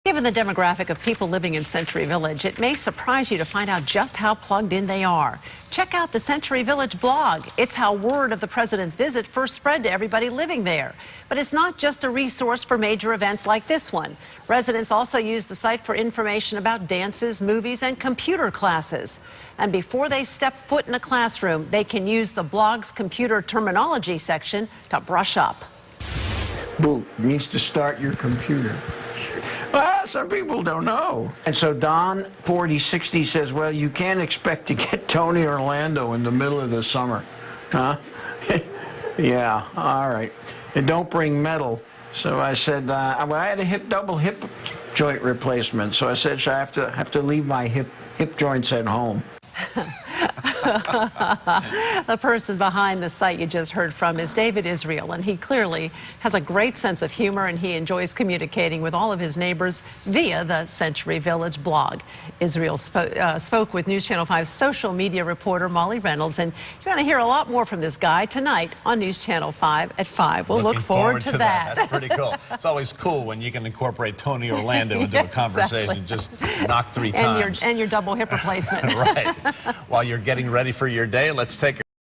Given the demographic of people living in Century Village, it may surprise you to find out just how plugged in they are. Check out the Century Village blog. It's how word of the president's visit first spread to everybody living there. But it's not just a resource for major events like this one. Residents also use the site for information about dances, movies, and computer classes. And before they step foot in a classroom, they can use the blog's computer terminology section to brush up. Boot means to start your computer. Well, some people don't know. And so Don 4060 says, well, you can't expect to get Tony Orlando in the middle of the summer. Huh? Yeah, all right. And don't bring metal. So I said, well, I had a double hip joint replacement. So I said, I have to leave my hip joints at home. The person behind the site you just heard from is David Israel, and he clearly has a great sense of humor, and he enjoys communicating with all of his neighbors via the Century Village blog. Israel spoke with News Channel 5 social media reporter Molly Reynolds, and you're going to hear a lot more from this guy tonight on News Channel 5 at 5. We'll look forward to that. That's pretty cool. It's always cool when you can incorporate Tony Orlando into a conversation. Exactly. Just knock three times. And your double hip replacement. Right. While you're getting ready for your day, let's take a